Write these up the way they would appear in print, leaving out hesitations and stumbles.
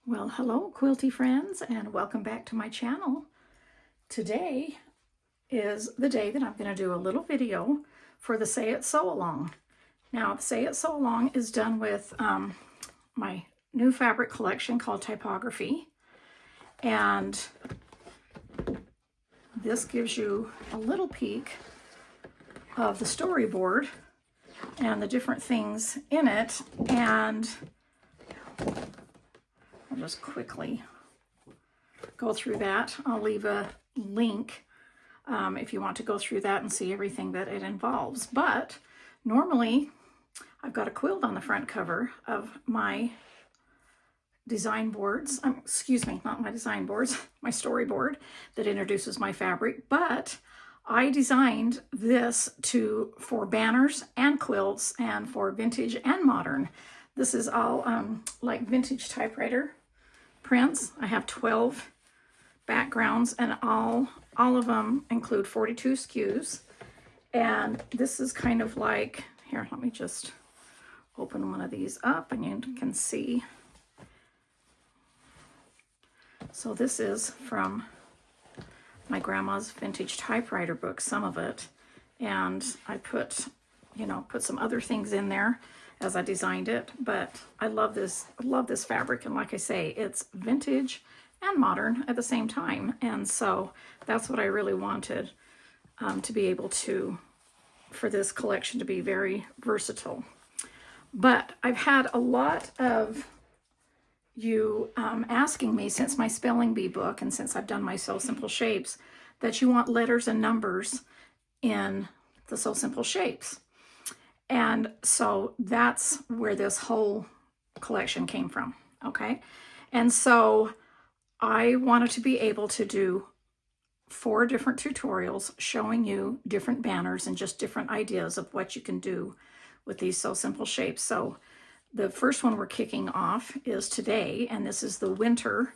Well, hello quilty friends, and welcome back to my channel. Today is the day that I'm going to do a little video for the Say It Sew Along. Now, the Say It Sew Along is done with my new fabric collection called Typography, and this gives you a little peek of the storyboard and the different things in it. And I'll just quickly go through that. I'll leave a link if you want to go through that and see everything that it involves. But normally I've got a quilt on the front cover of my design boards. Excuse me, not my design boards, my storyboard that introduces my fabric. But I designed this for banners and quilts and for vintage and modern. This is all like vintage typewriter prints. I have 12 backgrounds, and all of them include 42 SKUs. And this is kind of like, here, let me just open one of these up and you can see. So this is from my grandma's vintage typewriter book, some of it. And I put some other things in there as I designed it, but I love this fabric, and like I say, it's vintage and modern at the same time. And so that's what I really wanted to be able to, for this collection to be very versatile. But I've had a lot of you asking me since my spelling bee book and since I've done my Sew Simple Shapes that you want letters and numbers in the Sew Simple Shapes. And so that's where this whole collection came from, okay? And so I wanted to be able to do 4 different tutorials showing you different banners and just different ideas of what you can do with these Sew Simple Shapes. So the first one we're kicking off is today, and this is the winter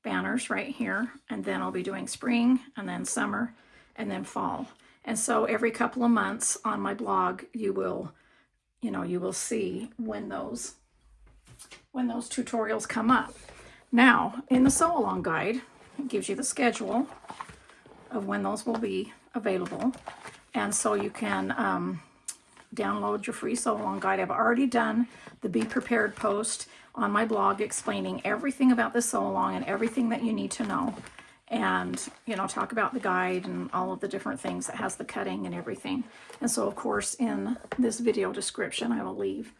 banners right here. And then I'll be doing spring, and then summer, and then fall. And so every couple of months on my blog, you will see when those tutorials come up. Now, in the Sew Along guide, it gives you the schedule of when those will be available. And so you can download your free Sew Along guide. I've already done the Be Prepared post on my blog explaining everything about the Sew Along and everything that you need to know. And, talk about the guide and all of the different things that has the cutting and everything. And so, of course, in this video description, I will leave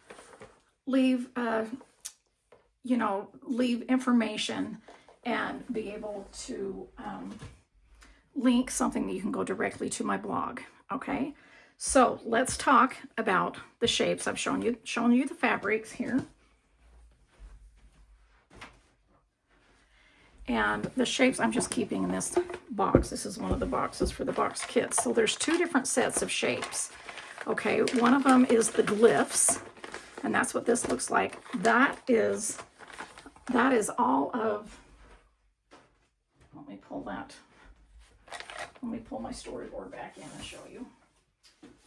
information and be able to link something that you can go directly to my blog. Okay, so let's talk about the shapes. I've shown you the fabrics here. And the shapes I'm just keeping in this box. This is one of the boxes for the box kits. So there's 2 different sets of shapes. Okay, one of them is the glyphs, and that's what this looks like. That is all of, let me pull my storyboard back in and show you,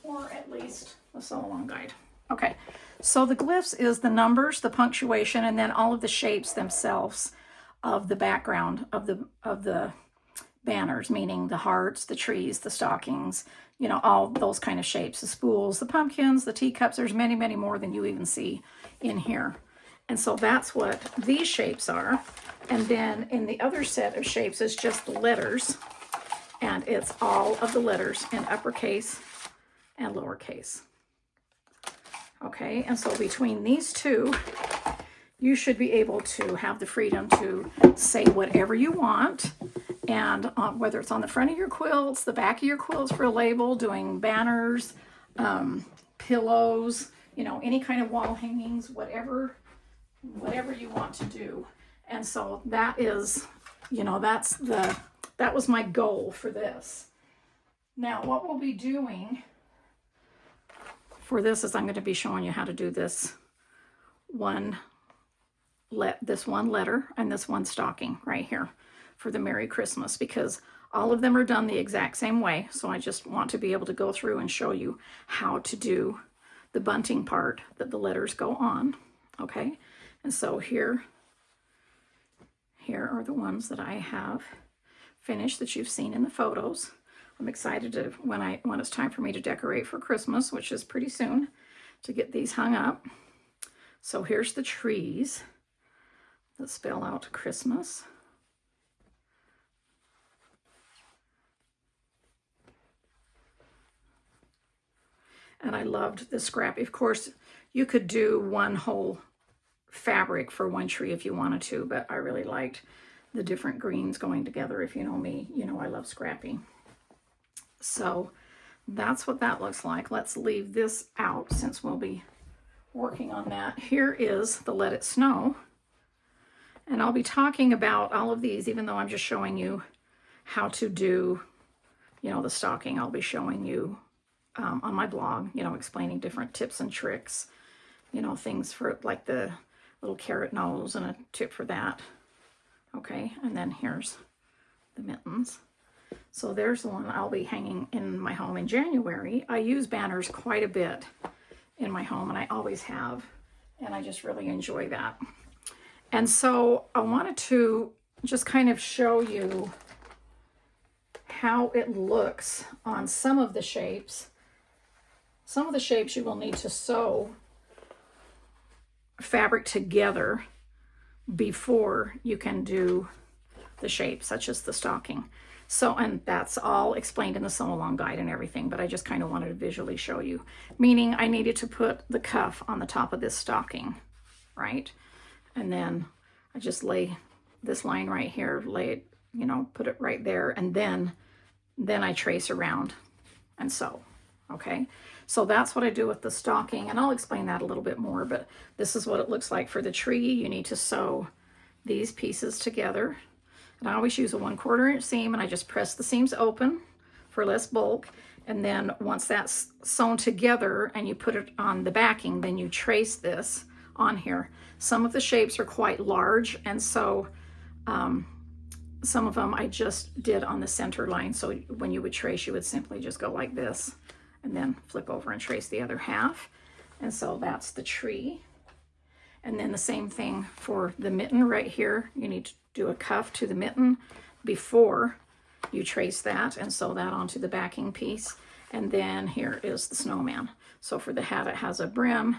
or at least the Sew Along guide. Okay, so the glyphs is the numbers, the punctuation, and then all of the shapes themselves of the background of the banners, meaning the hearts, the trees, the stockings, all those kind of shapes, the spools, the pumpkins, the teacups. There's many, many more than you even see in here. And so that's what these shapes are. And then in the other set of shapes is just the letters, and it's all of the letters in uppercase and lowercase. Okay, and so between these 2, you should be able to have the freedom to say whatever you want, and whether it's on the front of your quilts, the back of your quilts for a label, doing banners, pillows, any kind of wall hangings, whatever you want to do. And so that is, that was my goal for this. Now, what we'll be doing for this is I'm going to be showing you how to do this one letter and this one stocking right here for the Merry Christmas, because all of them are done the exact same way. So I just want to be able to go through and show you how to do the bunting part that the letters go on. Okay, and so here here are the ones that I have finished that you've seen in the photos. I'm excited to, when it's time for me to decorate for Christmas, which is pretty soon, to get these hung up. So here's the trees that spell out Christmas. And I loved the scrap. Of course, you could do one whole fabric for one tree if you wanted to, but I really liked the different greens going together. If you know me, you know I love scrappy. So that's what that looks like. Let's leave this out since we'll be working on that. Here is the Let It Snow. And I'll be talking about all of these, even though I'm just showing you how to do, you know, the stocking. I'll be showing you on my blog, you know, explaining different tips and tricks, you know, things for like the little carrot nose and a tip for that. Okay, and then here's the mittens. So there's the one I'll be hanging in my home in January. I use banners quite a bit in my home, and I always have, and I just really enjoy that. And so I wanted to just kind of show you how it looks on some of the shapes. Some of the shapes you will need to sew fabric together before you can do the shape, such as the stocking. So, and that's all explained in the sew along guide and everything, but I just kind of wanted to visually show you. Meaning I needed to put the cuff on the top of this stocking, right? And then I just lay this line right here, lay it, you know, put it right there, and then I trace around and sew, okay? So that's what I do with the stocking, and I'll explain that a little bit more, but this is what it looks like for the tree. You need to sew these pieces together. And I always use a 1/4 inch seam, and I just press the seams open for less bulk. And then once that's sewn together and you put it on the backing, then you trace this on here. Some of the shapes are quite large, and so some of them I just did on the center line. So when you would trace, you would simply just go like this and then flip over and trace the other half. And so that's the tree. And then the same thing for the mitten right here. You need to do a cuff to the mitten before you trace that and sew that onto the backing piece. And then here is the snowman. So for the hat, it has a brim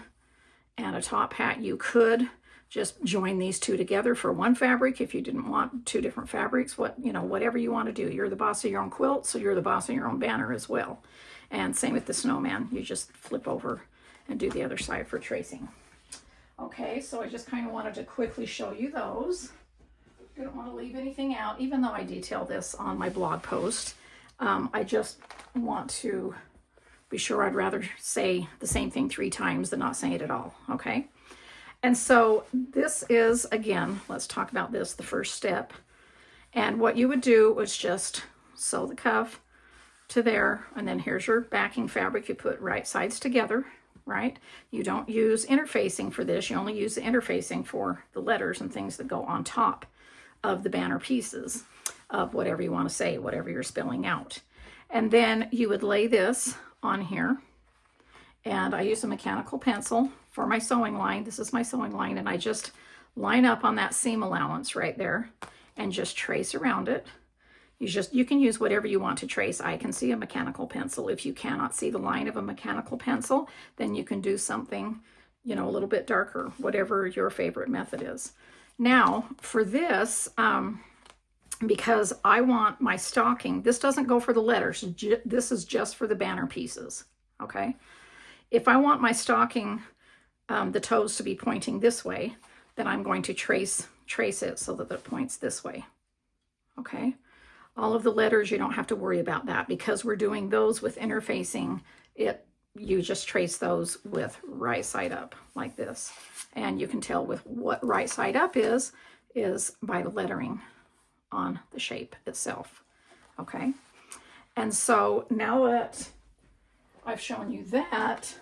and a top hat. You could just join these two together for one fabric if you didn't want two different fabrics. Whatever you want to do. You're the boss of your own quilt, so you're the boss of your own banner as well. And same with the snowman. You just flip over and do the other side for tracing. Okay, so I just kind of wanted to quickly show you those. I don't want to leave anything out, even though I detail this on my blog post. I just want to be sure. I'd rather say the same thing 3 times than not say it at all, okay? And so this is, again, let's talk about this, the first step. And what you would do was just sew the cuff to there, and then here's your backing fabric. You put right sides together, right? You don't use interfacing for this. You only use the interfacing for the letters and things that go on top of the banner pieces of whatever you want to say, whatever you're spelling out. And then you would lay this on here. And I use a mechanical pencil for my sewing line. This is my sewing line, and I just line up on that seam allowance right there and just trace around it. You can use whatever you want to trace. I can see a mechanical pencil. If you cannot see the line of a mechanical pencil, then you can do something, a little bit darker, whatever your favorite method is. Now, for this, because I want my stocking, this doesn't go for the letters. This is just for the banner pieces, okay? If I want my stocking, the toes to be pointing this way, then I'm going to trace it so that it points this way, okay? All of the letters, you don't have to worry about that because we're doing those with interfacing. You just trace those with right side up like this. And you can tell with what right side up is by the lettering on the shape itself, okay? And so now that I've shown you that,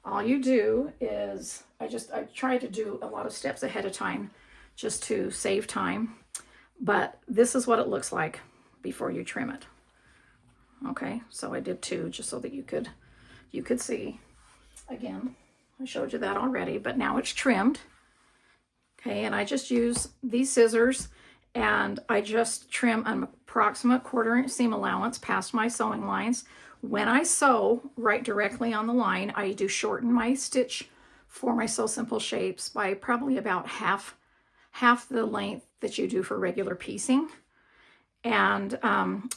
all you do is, I try to do a lot of steps ahead of time just to save time, but this is what it looks like before you trim it. Okay, so I did 2 just so that you could see. Again, I showed you that already, but now it's trimmed. Okay, and I just use these scissors and I just trim an approximate 1/4 inch seam allowance past my sewing lines. When I sew right directly on the line, I do shorten my stitch for my Sew Simple shapes by probably about half the length that you do for regular piecing. And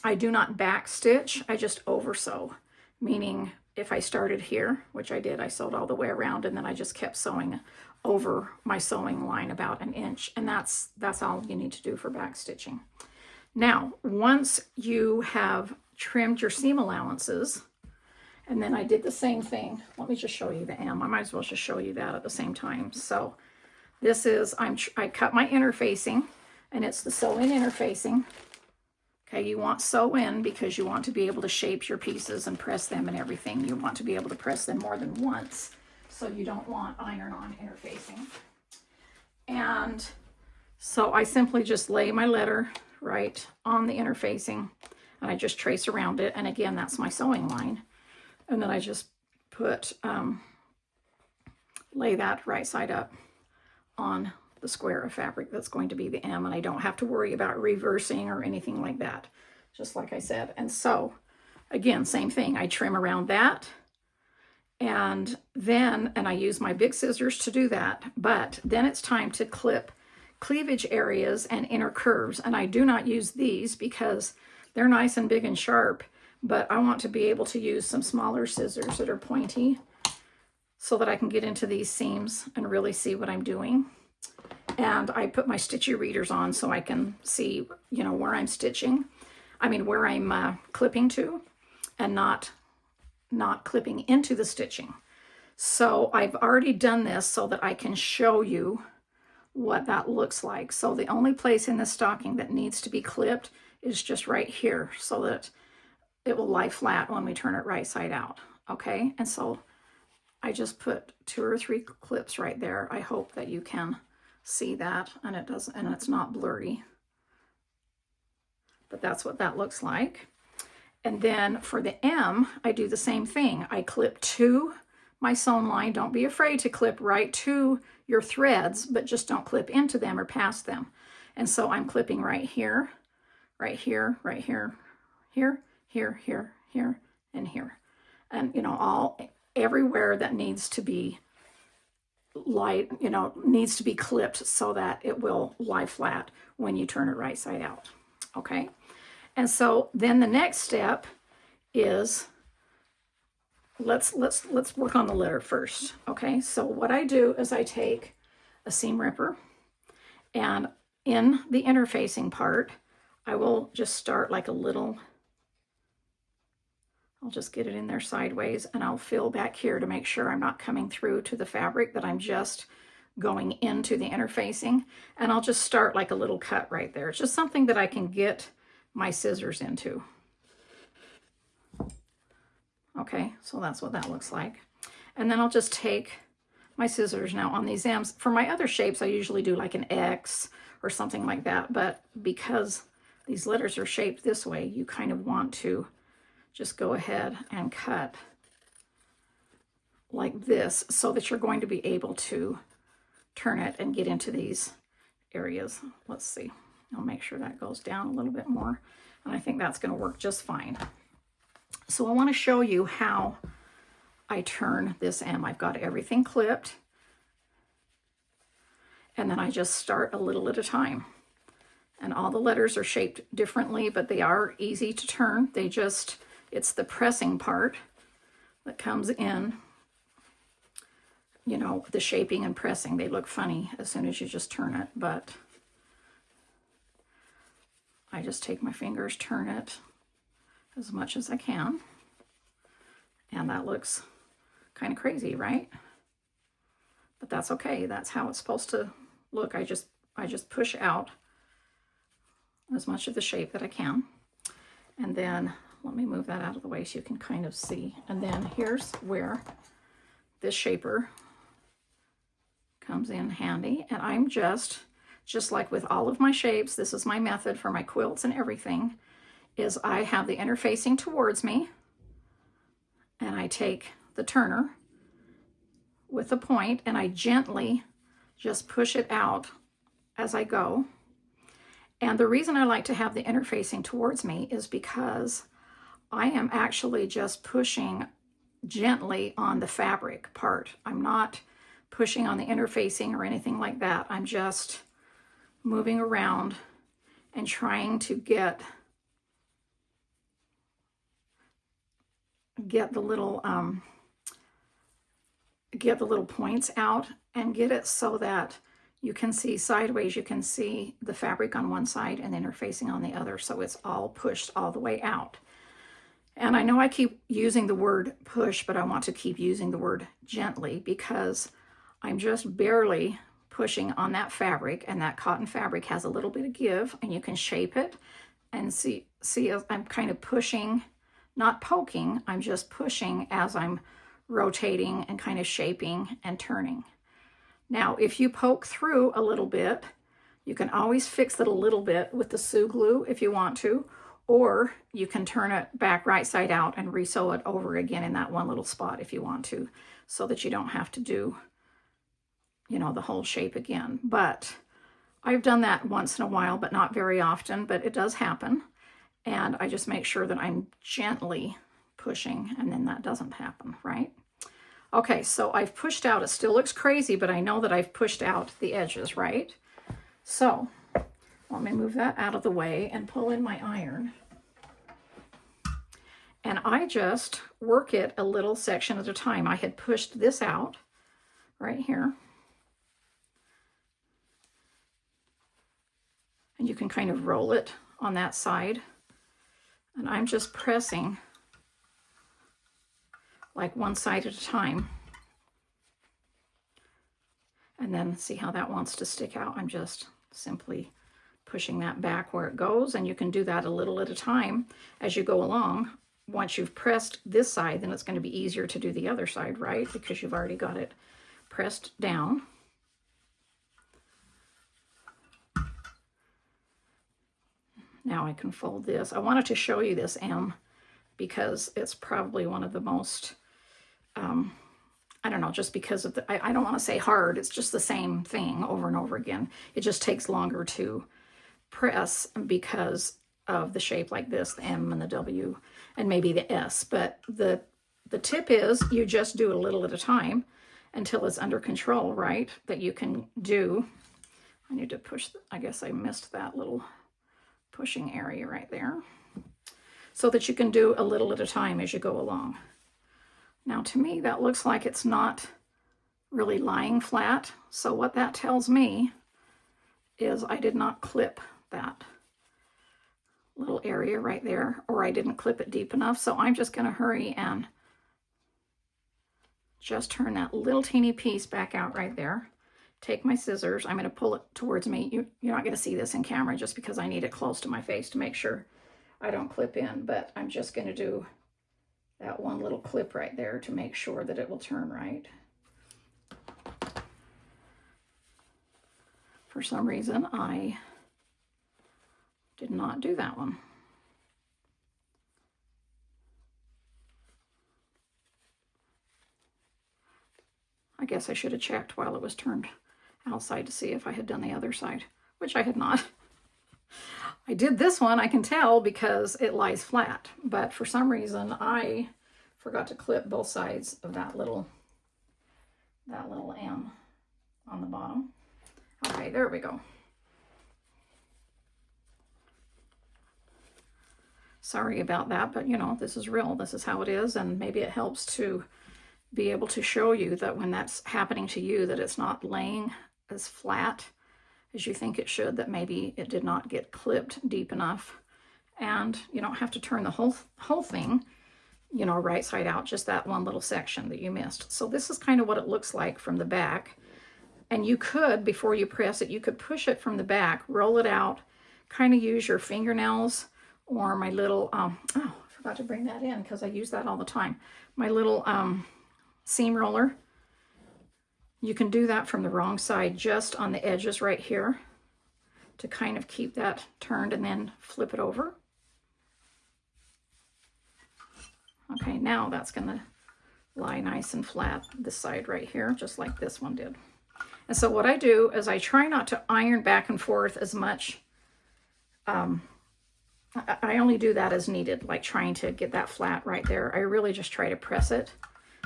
I do not back stitch, I just over sew, meaning if I started here, which I did, I sewed all the way around, and then I just kept sewing over my sewing line about 1 inch, and that's all you need to do for back stitching. Now, once you have trimmed your seam allowances, and then I did the same thing. Let me just show you the M. I might as well just show you that at the same time. So this is, I cut my interfacing, and it's the sew in interfacing. Okay, you want sew in because you want to be able to shape your pieces and press them and everything. You want to be able to press them more than once, so you don't want iron-on interfacing. And so I simply just lay my letter right on the interfacing, and I just trace around it. And again, that's my sewing line. And then I just put, lay that right side up on the square of fabric that's going to be the M, and I don't have to worry about reversing or anything like that, just like I said. And so again, same thing, I trim around that, and I use my big scissors to do that, but then it's time to clip cleavage areas and inner curves, and I do not use these because they're nice and big and sharp, but I want to be able to use some smaller scissors that are pointy so that I can get into these seams and really see what I'm doing. And I put my stitchy readers on so I can see, you know, where I'm stitching. I mean, where I'm clipping to, and not clipping into the stitching. So I've already done this so that I can show you what that looks like. So the only place in the stocking that needs to be clipped is just right here, so that it will lie flat when we turn it right side out. Okay, and so I just put 2 or 3 clips right there. I hope that you can see that, and it doesn't, and it's not blurry, but that's what that looks like. And then for the M, I do the same thing. I clip to my sewn line. Don't be afraid to clip right to your threads, but just don't clip into them or past them. And so I'm clipping right here, right here, right here, here, here, here, here, and here, and you know, everywhere that needs to be needs to be clipped so that it will lie flat when you turn it right side out. Okay, and so then the next step is let's work on the letter first. Okay, so what I do is I take a seam ripper, and in the interfacing part I will just start like a little, I'll just get it in there sideways, and I'll fill back here to make sure I'm not coming through to the fabric, that I'm just going into the interfacing, and I'll just start like a little cut right there. It's just something that I can get my scissors into. Okay, so that's what that looks like. And then I'll just take my scissors now on these M's. For my other shapes, I usually do like an X or something like that, but because these letters are shaped this way, you kind of want to just go ahead and cut like this so that you're going to be able to turn it and get into these areas. Let's see. I'll make sure that goes down a little bit more, and I think that's going to work just fine. So I want to show you how I turn this M. I've got everything clipped, and then I just start a little at a time. And all the letters are shaped differently, but they are easy to turn. It's the pressing part that comes in, you know, the shaping and pressing. They look funny as soon as you just turn it, but I just take my fingers, turn it as much as I can, and that looks kind of crazy, right? But that's okay. That's how it's supposed to look. I just push out as much of the shape that I can, and then let me move that out of the way so you can kind of see. And then here's where this shaper comes in handy. And I'm just like with all of my shapes, this is my method for my quilts and everything, is I have the interfacing towards me, and I take the turner with the point, and I gently just push it out as I go. And the reason I like to have the interfacing towards me is because I am actually just pushing gently on the fabric part. I'm not pushing on the interfacing or anything like that. I'm just moving around and trying to get the little points out and get it so that you can see sideways. You can see the fabric on one side and the interfacing on the other, so it's all pushed all the way out. And I know I keep using the word push, but I want to keep using the word gently because I'm just barely pushing on that fabric, and that cotton fabric has a little bit of give, and you can shape it and see I'm kind of pushing, not poking, I'm just pushing as I'm rotating and kind of shaping and turning. Now, if you poke through a little bit, you can always fix it a little bit with the sew glue if you want to, or you can turn it back right side out and resew it over again in that one little spot if you want to, so that you don't have to do, you know, the whole shape again. But I've done that once in a while, but not very often, but it does happen. And I just make sure that I'm gently pushing, and then that doesn't happen, right? Okay, so I've pushed out. It still looks crazy, but I know that I've pushed out the edges, right? So let me move that out of the way and pull in my iron. And I just work it a little section at a time. I had pushed this out right here. And you can kind of roll it on that side. And I'm just pressing like one side at a time. And then see how that wants to stick out. I'm just simply pushing that back where it goes, and you can do that a little at a time as you go along. Once you've pressed this side, then it's going to be easier to do the other side, right? Because you've already got it pressed down. Now I can fold this. I wanted to show you this M because it's probably one of the most, I don't know, just because of the, I don't want to say hard, it's just the same thing over and over again. It just takes longer to press because of the shape like this, the M and the W and maybe the S. But the tip is you just do it a little at a time until it's under control, right? That you can do. I need to push, I guess I missed that little pushing area right there. So that you can do a little at a time as you go along. Now to me that looks like it's not really lying flat. So what that tells me is I did not clip that little area right there, or I didn't clip it deep enough. So I'm just going to hurry and just turn that little teeny piece back out right there. Take my scissors. I'm going to pull it towards me. You're not going to see this in camera just because I need it close to my face to make sure I don't clip in, but I'm just going to do that one little clip right there to make sure that it will turn right. For some reason, I did not do that one. I guess I should have checked while it was turned outside to see if I had done the other side, which I had not. I did this one, I can tell, because it lies flat, but for some reason I forgot to clip both sides of that little M on the bottom. Okay, there we go. Sorry about that, but you know, this is real. This is how it is, and maybe it helps to be able to show you that when that's happening to you, that it's not laying as flat as you think it should, that maybe it did not get clipped deep enough. And you don't have to turn the whole thing, you know, right side out, just that one little section that you missed. So this is kind of what it looks like from the back. And you could, before you press it, you could push it from the back, roll it out, kind of use your fingernails or my little, oh, I forgot to bring that in because I use that all the time. My little seam roller. You can do that from the wrong side, just on the edges right here, to kind of keep that turned, and then flip it over. Okay, now that's gonna lie nice and flat, this side right here, just like this one did. And so what I do is I try not to iron back and forth as much I only do that as needed, like trying to get that flat right there. I really just try to press it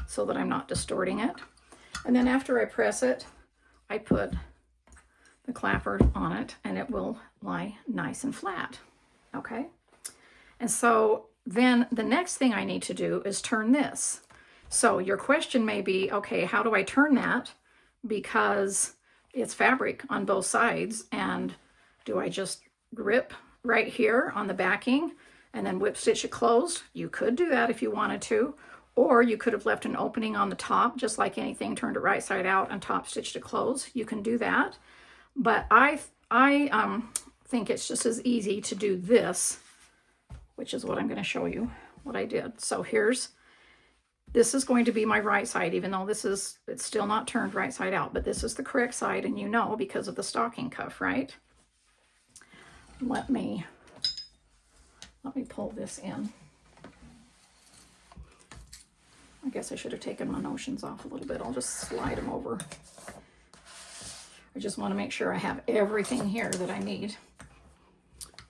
so that I'm not distorting it. And then after I press it, I put the clapper on it and it will lie nice and flat, okay? And so then the next thing I need to do is turn this. So your question may be, okay, how do I turn that? Because it's fabric on both sides, and do I just grip right here on the backing and then whip stitch it closed? You could do that if you wanted to, or you could have left an opening on the top, just like anything, turned it right side out and top stitched it closed. You can do that. But I think it's just as easy to do this, which is what I'm going to show you what I did. So this is going to be my right side, even though it's still not turned right side out, but this is the correct side, and you know, because of the stocking cuff, right? Let me pull this in. I guess I should have taken my notions off a little bit. I'll just slide them over. I just want to make sure I have everything here that I need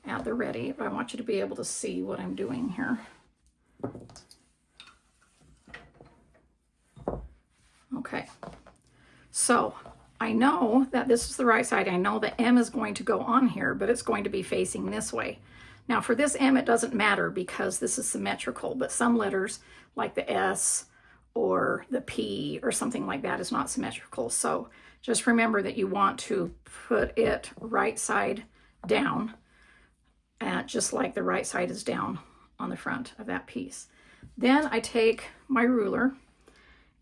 at the ready. But I want you to be able to see what I'm doing here. Okay, so I know that this is the right side. I know the M is going to go on here, but it's going to be facing this way. Now for this M, it doesn't matter because this is symmetrical, but some letters like the S or the P or something like that is not symmetrical. So just remember that you want to put it right side down, just like the right side is down on the front of that piece. Then I take my ruler,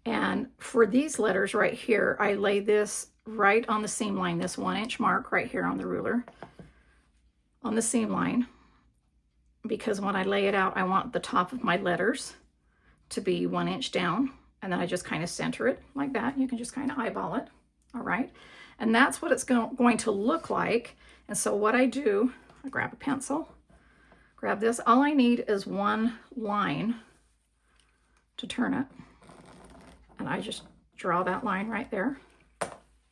and for these letters right here, I lay this right on the seam line, this 1-inch mark right here on the ruler, on the seam line, because when I lay it out, I want the top of my letters to be 1 inch down, and then I just kind of center it like that. You can just kind of eyeball it, all right? And that's what it's going to look like. And so what I do, I grab a pencil, grab this. All I need is one line to turn it. And I just draw that line right there,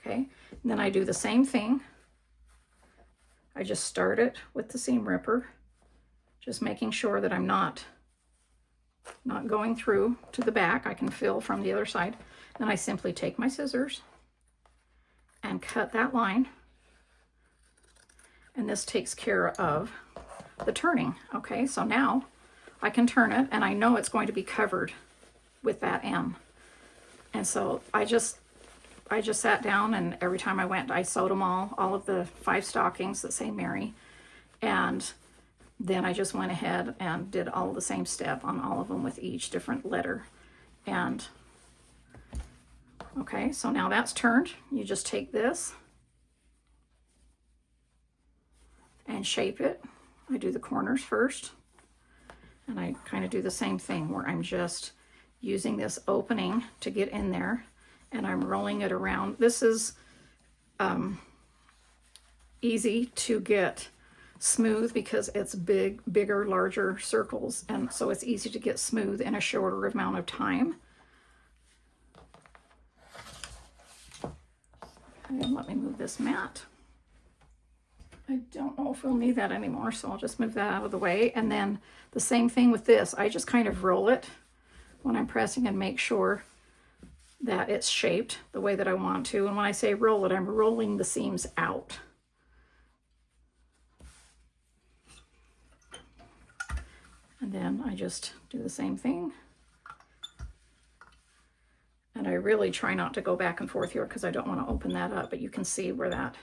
okay? And then I do the same thing. I just start it with the seam ripper, just making sure that I'm not going through to the back. I can fill from the other side. Then I simply take my scissors and cut that line. And this takes care of the turning, okay? So now I can turn it, and I know it's going to be covered with that M. And so I just sat down, and every time I went, I sewed them all of the 5 stockings that say Mary. And then I just went ahead and did all the same step on all of them with each different letter. And okay, so now that's turned. You just take this and shape it. I do the corners first, and I kind of do the same thing where I'm just using this opening to get in there, and I'm rolling it around. This is easy to get smooth because it's bigger, larger circles, and so it's easy to get smooth in a shorter amount of time. And let me move this mat. I don't know if we'll need that anymore, so I'll just move that out of the way. And then the same thing with this. I just kind of roll it when I'm pressing and make sure that it's shaped the way that I want to. And when I say roll it, I'm rolling the seams out. And then I just do the same thing. And I really try not to go back and forth here because I don't want to open that up, but you can see where that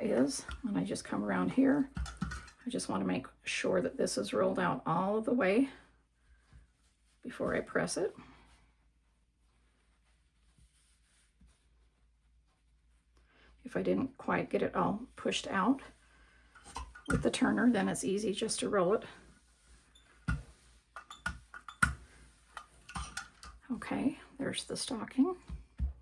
is. And I just come around here. I just want to make sure that this is rolled out all the way before I press it. If I didn't quite get it all pushed out with the turner, then it's easy just to roll it. Okay, there's the stocking.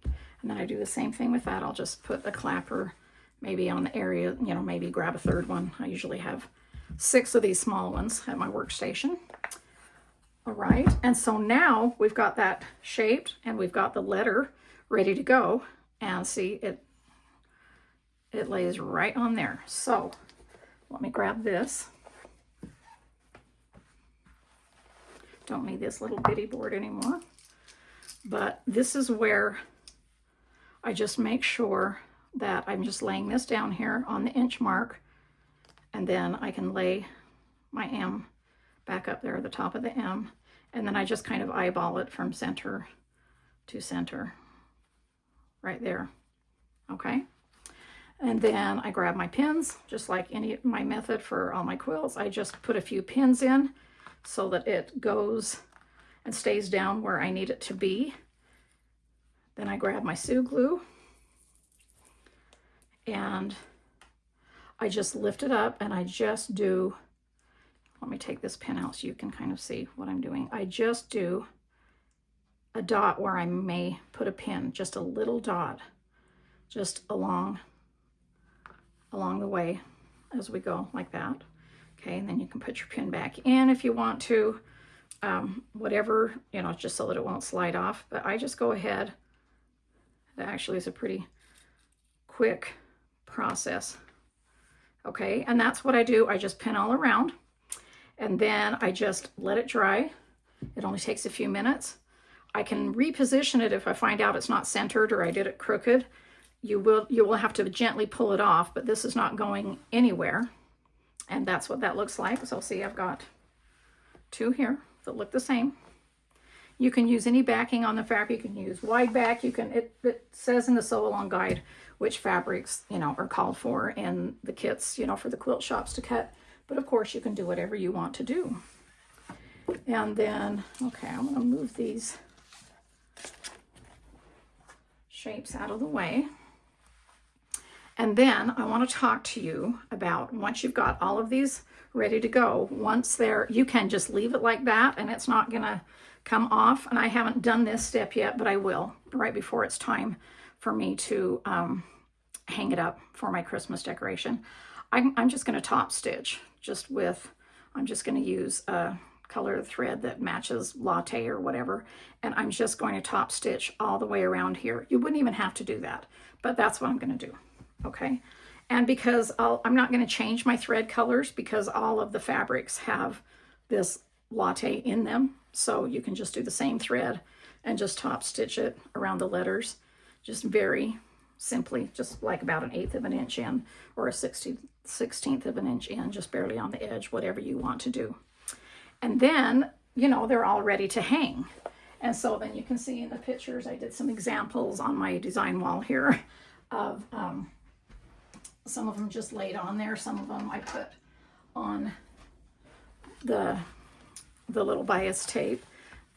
And then I do the same thing with that. I'll just put a clapper maybe on the area, you know, maybe grab a third one. I usually have 6 of these small ones at my workstation. All right, and so now we've got that shaped and we've got the letter ready to go. And see, it lays right on there. So let me grab this. Don't need this little bitty board anymore. But this is where I just make sure that I'm just laying this down here on the inch mark, and then I can lay my M back up there at the top of the M, and then I just kind of eyeball it from center to center right there. Okay, and then I grab my pins, just like my method for all my quilts. I just put a few pins in so that it goes and stays down where I need it to be. Then I grab my Sue glue and I just lift it up, and I just do, let me take this pin out so you can kind of see what I'm doing. I just do a dot where I may put a pin, just a little dot, just along the way as we go, like that. Okay, and then you can put your pin back in if you want to, whatever, you know, just so that it won't slide off. But I just go ahead. That actually is a pretty quick process. Okay, and that's what I do. I just pin all around, and then I just let it dry. It only takes a few minutes. I can reposition it if I find out it's not centered or I did it crooked. You will have to gently pull it off, but this is not going anywhere. And that's what that looks like. So see, I've got two here that look the same. You can use any backing on the fabric. You can use wide back. You can, it says in the sew along guide which fabrics, you know, are called for in the kits, you know, for the quilt shops to cut. But of course you can do whatever you want to do. And then, okay, I'm going to move these shapes out of the way. And then I want to talk to you about, once you've got all of these ready to go, once they're, you can just leave it like that and it's not going to come off. And I haven't done this step yet, but I will right before it's time for me to hang it up for my Christmas decoration. I'm just going to top stitch just with, I'm just going to use a color thread that matches latte or whatever. And I'm just going to top stitch all the way around here. You wouldn't even have to do that, but that's what I'm going to do. Okay, and because I'm not going to change my thread colors because all of the fabrics have this latte in them, so you can just do the same thread and just top stitch it around the letters, just very simply, just like about 1/8 of an inch in or a 16th of an inch in, just barely on the edge, whatever you want to do. And then, you know, they're all ready to hang. And so then you can see in the pictures, I did some examples on my design wall here of some of them just laid on there. Some of them I put on the little bias tape.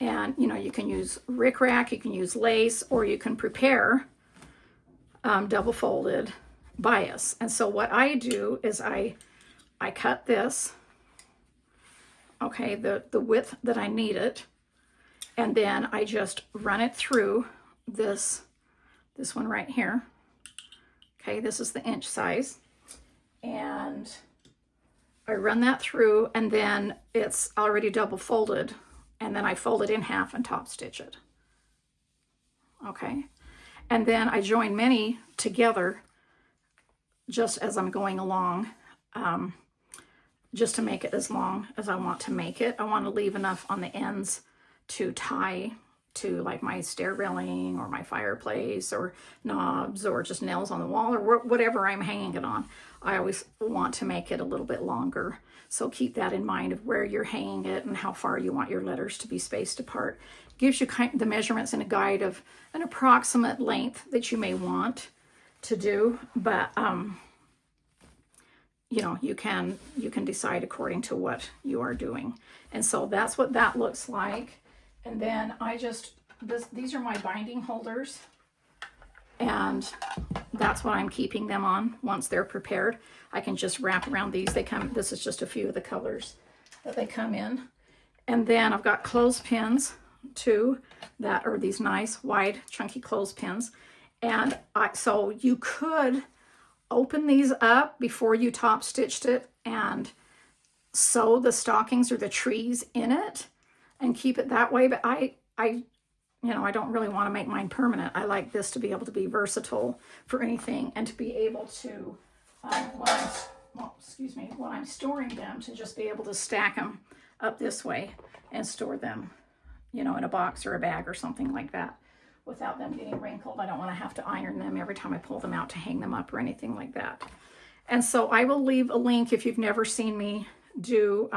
And, you know, you can use rickrack, you can use lace, or you can prepare double folded bias. And so what I do is I cut this, okay, the width that I need it, and then I just run it through this one right here. Okay, this is the inch size, and I run that through, and then it's already double folded, and then I fold it in half and top stitch it. Okay, and then I join many together just as I'm going along, just to make it as long as I want to make it. I want to leave enough on the ends to tie to like my stair railing or my fireplace or knobs or just nails on the wall or whatever I'm hanging it on. I always want to make it a little bit longer. So keep that in mind of where you're hanging it and how far you want your letters to be spaced apart. Gives you the measurements in a guide of an approximate length that you may want to do, but you know, you can decide according to what you are doing. And so that's what that looks like. And then I just, these are my binding holders, and that's what I'm keeping them on. Once they're prepared, I can just wrap around these. This is just a few of the colors that they come in. And then I've got clothespins too, that are these nice wide chunky clothespins. And so you could open these up before you top stitched it and sew the stockings or the trees in it and keep it that way. But I you know, I don't really want to make mine permanent. I like this to be able to be versatile for anything, and to be able to, when I'm storing them, to just be able to stack them up this way and store them, you know, in a box or a bag or something like that without them getting wrinkled. I don't want to have to iron them every time I pull them out to hang them up or anything like that. And so I will leave a link if you've never seen me do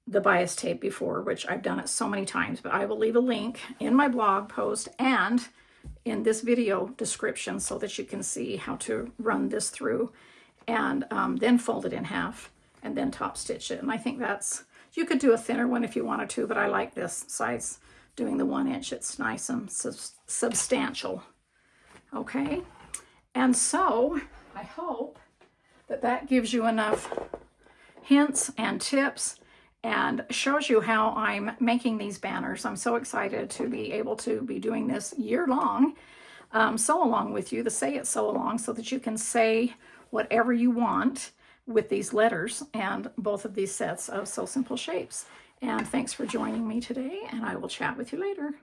the bias tape before, which I've done it so many times, but I will leave a link in my blog post and in this video description so that you can see how to run this through, and then fold it in half and then top stitch it. And I think that's, you could do a thinner one if you wanted to, but I like this size, doing the 1 inch. It's nice and substantial. Okay, and so I hope that that gives you enough hints and tips and shows you how I'm making these banners. I'm so excited to be able to be doing this year-long sew along with you, the Say It Sew Along, so that you can say whatever you want with these letters and both of these sets of Sew Simple shapes. And thanks for joining me today, and I will chat with you later.